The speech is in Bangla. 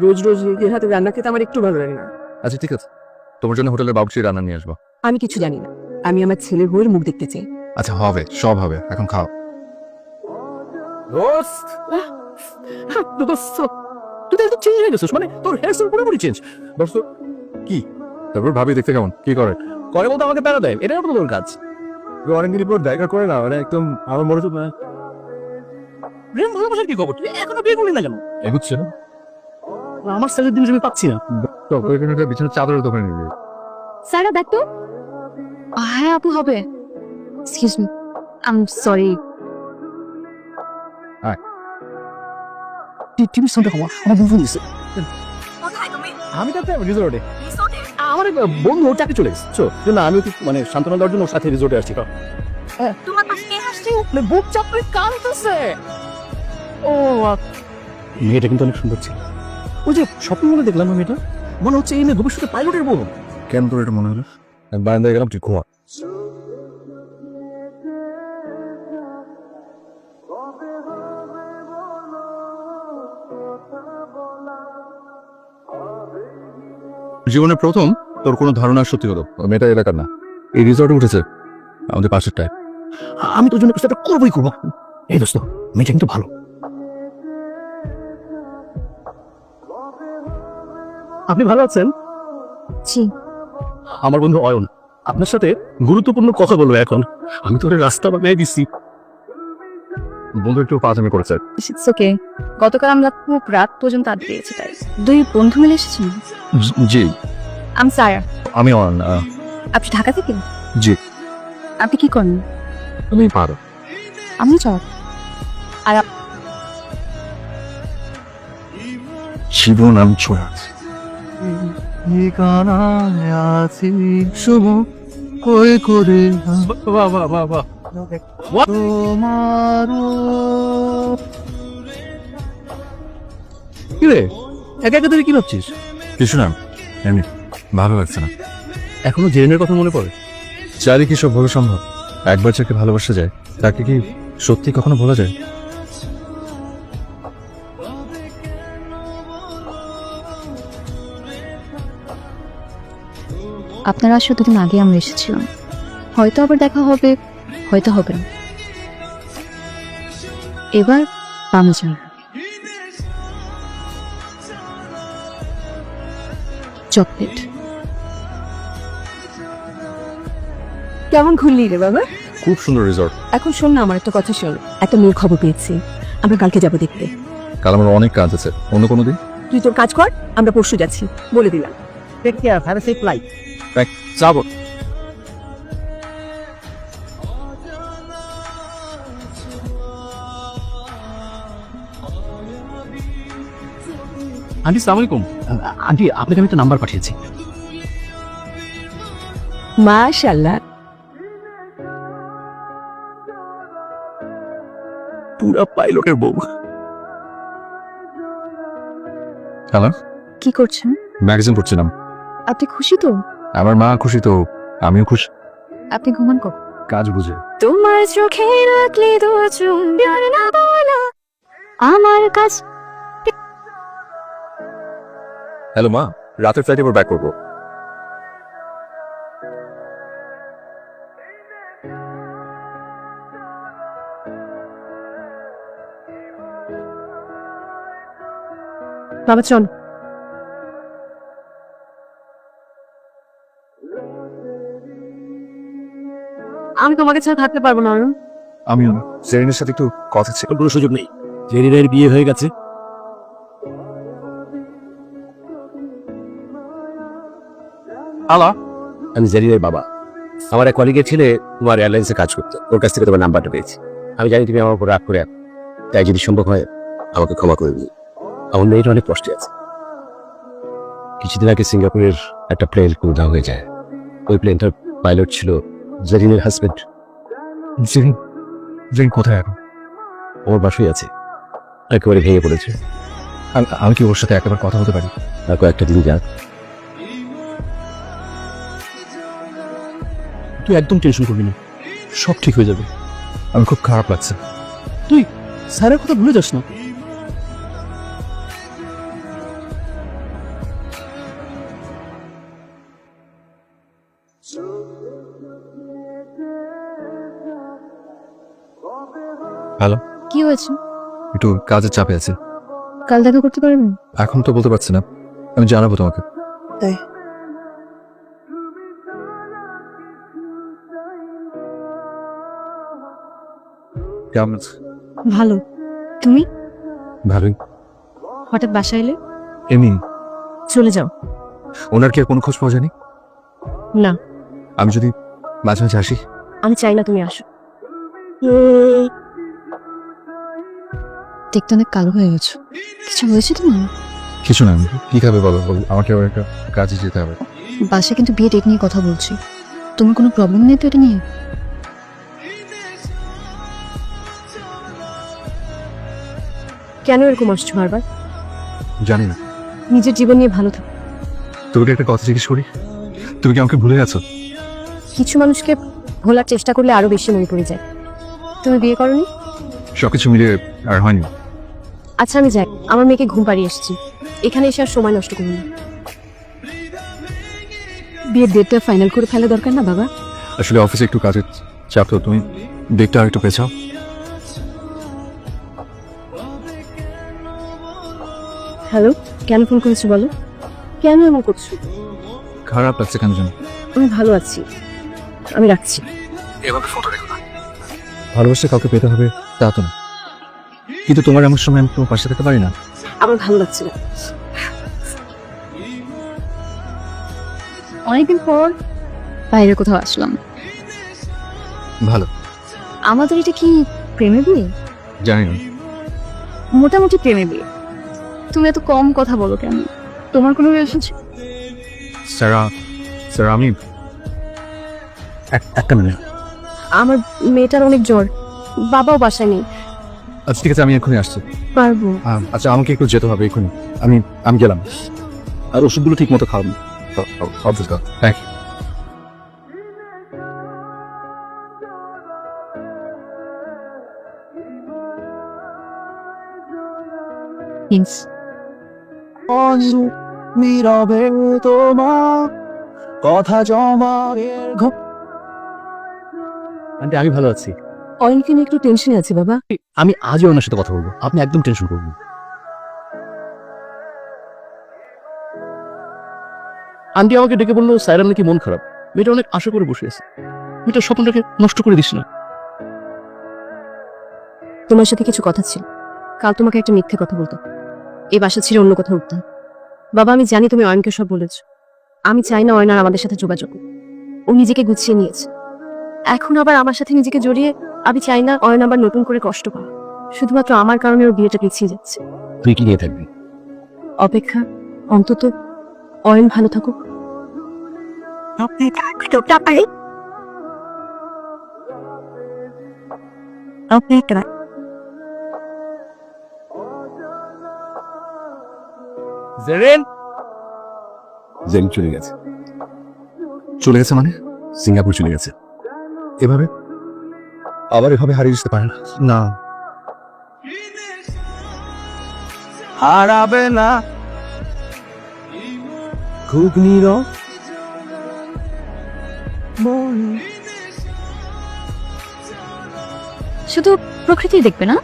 রোজ রোজ নিজের হাতে রান্না খেতে আমার একটু ভালো লাগে না। আচ্ছা ঠিক আছে, তোমার জন্য হোটেলের বাবুর্চি রান্না নিয়ে আসবো। আমি কিছু জানি না, আমি আমার ছেলের বউয়ের মুখ দেখতে চাই। আচ্ছা হবে, সব হবে, এখন খাও। দোস্ত দোস্ত তুই তো একটু চেঞ্জ হয়ে গেছিস, মানে তোর হেয়ার স্টাইল পুরোপুরি চেঞ্জ। দোস্ত কি তারপর ভাবি দেখতে কেমন, কি করে? করে বলতে আমাকে প্যারা দেয়, এটাই তো তোর কাজ। অনেকদিন পর দেখা করে না, মানে একদম আমার মনে হচ্ছে প্রেম ভালোবাসার কি খবর? তুই এখনো বিয়ে করলি না কেন? এগুচ্ছে না। আমার সাইজের জিনিস আমি পাচ্ছি না। তো ওইখানে একটা বিছানার চাদরের দোকানে নিবি। সারা দেখ তো। হ্যাঁ আপু হবে। Excuse me, I am sorry. TV sound হওয়া আমার বন্ধু দিছে। আমি তো একটা রিসোর্টে, আমার এক বন্ধু ওর চাকরি চলে গেছে, জন্য আমি ওকে মানে সান্ত্বনা দেওয়ার জন্য ওর সাথে রিসোর্টে আসছি। তোমার পাশে কে হাসছে? বুক চাপড়ে কাঁদতেছে। ও মেয়েটা কিন্তু অনেক সুন্দর ছিল। ওই যে শপিং মলে দেখলাম না মেয়েটা, মনে হচ্ছে এই মেয়ে ভবিষ্যতে পাইলটের বউ। কেন তোর এটা মনে হলো? আমি বারান্দায় গেলাম, তুই ঘুমা। জীবনে প্রথম তোর কোনো ধারণা সত্যি হলো। ওই মেয়েটা এলাকার না, এই রিসর্টে উঠেছে আমাদের পাশের টাইপ। আমি তোর জন্য কিছু একটা করবোই করবো। এই দোস্ত, মেয়েটা কিন্তু ভালো। আপনি ভালো আছেন? জি। আমার বন্ধু অয়ন আপনার সাথে গুরুত্বপূর্ণ কথা বলবো এখন। আমি তোর রাস্তা বানিয়ে দিচ্ছি। বন্ধু একটু পাঁচামি করেছে। It's okay. গতকাল আমরা খুব রাত পর্যন্ত আড্ডা দিয়েছি, তাই দুই বন্ধু মিলে এসেছেন। জি আমি সারা। আমি অয়ন। আপনি ঢাকা থেকে? জি। আপনি কি করেন? তুমি পারো। আমি জব। আর জীবন আমি ছড়া শুভ কই করে বাহ বাহ বাহ বাহ। কি রে, একা একা তুই কি ভাবছিস? কিছু না, এমনি ভালো লাগছে না। এখনো জেনের কথা মনে পড়ে? চারি কি সব ভাবে সম্ভব? একবার যাকে ভালোবাসা যায় তাকে কি সত্যি কখনো ভোলা যায়? আপনারা আসলে দুদিন আগে আমরা এসেছিলাম, হয়তো আবার দেখা হবে, হয়তো হবে না। এবার বামে যান। চকলেট। কেমন ঘুরলি রে বাবা? খুব সুন্দর রিসর্ট। এখন শোন না, আমার একটা কথা শোন। একটা মেয়ের খবর পেয়েছি, আমরা কালকে যাবো দেখতে। কাল আমার অনেক কাজ আছে, অন্য কোনো দিন তুই তোর কাজ কর, আমরা পরশু যাচ্ছি, বলে দিলাম। Take care, have a safe flight. যাবো। আন্টি সালাম আলাইকুম। আন্টি আপনাকে আমি একটা নাম্বার পাঠিয়েছি। মাশাআল্লাহ, পুরা পাইলটের বউ। হ্যালো, কি করছেন? ম্যাগাজিন পড়ছিলাম। আপনি খুশি তো? আমার মা খুশি তো আমিও খুশি। আপনি ঘুমান কখন? কাজ বুঝে। তোমার চোখে রাখলে তো চুম্বন না বলা আমার কাছে। হ্যালো মা, রাতের ফ্লাইটে এবার ব্যাক করবো। বাবা চল। আমি তোমাকে ছাড়া থাকতে পারবো না অরুণ। আমিও না, সেরিনের সাথে একটু কথা ছিল। কোনো সুযোগ নেই, জেরিনের বিয়ে হয়ে গেছে। আলা, আমি জেরিনের বাবা। আমার এক কলিগের ছেলে তোমার এয়ারলাইন্সে কাজ করতো, ওর কাছ থেকে তোমার নাম্বারটা পেয়েছি। আমি জানি তুমি আমার উপর রাগ করে আছো, তাই যদি সম্ভব হয় আমাকে ক্ষমা করে দিই। আমার মেয়েটা অনেক কষ্টে আছে। কিছুদিন আগে সিঙ্গাপুরের একটা প্লেন উধাও হয়ে যায়। ওই প্লেনটার পাইলট ছিল জেরিনের হাজবেন্ড। জেরিন কোথায় এখন? ওর বাসায় আছে, একেবারে ভেঙে পড়েছে। আমি কি ওর সাথে একবার কথা বলতে পারি? আর কয়েকটা দিন যাক। তুই একদম টেনশন করবি না, সব ঠিক হয়ে যাবে। আমি খুব খারাপ লাগছে। তুই স্যারের কথা ভুলে যাস না। কি হয়েছে? একটু কাজের চাপে আছে। কাল দেখা করতে পারবেন? এখন তো বলতে পারছি না, আমি জানাবো তোমাকে। তাই কেমন আছো? ভালো। তুমি ভালোই। হঠাৎ বাসায় এলে? এমনি। চলে যাও। ওনার কি আর কোনো খোঁজ পাওয়া যায়নি? না, আমি যদি মাঝে মাঝে আসি? আমি চাই না তুমি আসো। দেখতে অনেক কালো হয়ে গেছো। কিছু হয়েছে তোমার? কিছু না, কি খাবে বলো? আমাকে আবার একটা কাজে যেতে হবে। বাসায় কিন্তু বিয়ে ডেট নিয়ে কথা বলছি। তোমার কোনো প্রবলেম নেই তো এটা নিয়ে? কেন এরকম আসছো বারবার? জানি না। নিজের জীবন নিয়ে ভালো থাকো। তোকে একটা কথা জিজ্ঞেস করি, তুমি কি আমাকে ভুলে গেছো? কিছু মানুষকে ভোলার চেষ্টা করলে আরো বেশি মনে পড়ে যায়। তুমি বিয়ে করনি? সবকিছু মিলে আর হয়নি। আচ্ছা আমি যাই, আমার মেয়েকে ঘুম পাড়িয়ে এসেছি। এখানে এসে আর সময় নষ্ট করুন না। বিয়ের ডেটটা ফাইনাল করে ফেলা দরকার না বাবা? আসলে অফিসে একটু কাজের চাপ, তো তুমি ডেটটা আর একটু পেছাও। হ্যালো, কেন ফোন করেছো বলো? কেন এমন করছো? খারাপ লাগছে কেন জানো? আমি ভালো আছি, আমি রাখছি। এভাবে ফোনটা রেখো না। ভালোবাসা কাউকে পেতে হবে তা তো না, কিন্তু তোমার এমন সময় আমি তোমার পাশে থাকতে পারি না। আমার ভালো লাগছে না। অনেকদিন পর বাইরে কোথাও আসলাম। ভালো। আমাদের এটা কি প্রেমে বিয়ে? জানি না। মোটামুটি প্রেমে বিয়ে। তুমি এত কম কথা বলো কেন? তোমার কোনো রিলেশন ছিল? স্যার আমি একটা মিনিট। আমার মেয়েটার অনেক জ্বর, বাবাও বাসায় নেই। আচ্ছা ঠিক আছে, আমি এক্ষুনি আসছি। পারবো? আচ্ছা আমাকে একটু যেতে হবে এক্ষুনি। আমি গেলাম। আর ওষুধগুলো ঠিক মতো খাওয়াবো। Thank you. প্লিজ। নীরবে তোমার কথা জমায়ের আন্টি আমি ভালো আছি। অয়নকে নিয়ে একটু টেনশনে আছি বাবা। আমি আজই ওনার সাথে কথা বলবো, আপনি একদম টেনশন করবেন না। আন্টি আমাকে ডেকে বললো সাইরাম নাকি মন খারাপ, মেয়েটা অনেক আশা করে বসে আছে, মেয়েটার স্বপ্নটাকে নষ্ট করে দিস না। তোমার সাথে কিছু কথা ছিল, কাল তোমাকে একটা মিথ্যে কথা বলতো। এই বাসা ছেড়ে অন্য কোথাও উঠতাম। বাবা আমি জানি তুমি অয়নকে সব বলেছ। আমি চাই না অয়ন আর আমাদের সাথে যোগাযোগ করুক। ও নিজেকে গুছিয়ে নিয়েছে, এখন আবার আমার সাথে নিজেকে জড়িয়ে। আমি চাই না অয়ন আবার নতুন করে কষ্ট পায়। শুধুমাত্র আমার কারণে ওর বিয়েটা পিছিয়ে যাচ্ছে। তুই কি নিয়ে থাকবি? অপেক্ষা, অন্তত অয়ন ভালো থাকুক। জেরেন জেন চলে গেছে। চলে গেছে মানে? সিঙ্গাপুর চলে গেছে। এভাবে আবার এভাবে হারিয়ে যেতে পারে না। না, হারাবে না খুব নীরব শুধু প্রকৃতি দেখবে না,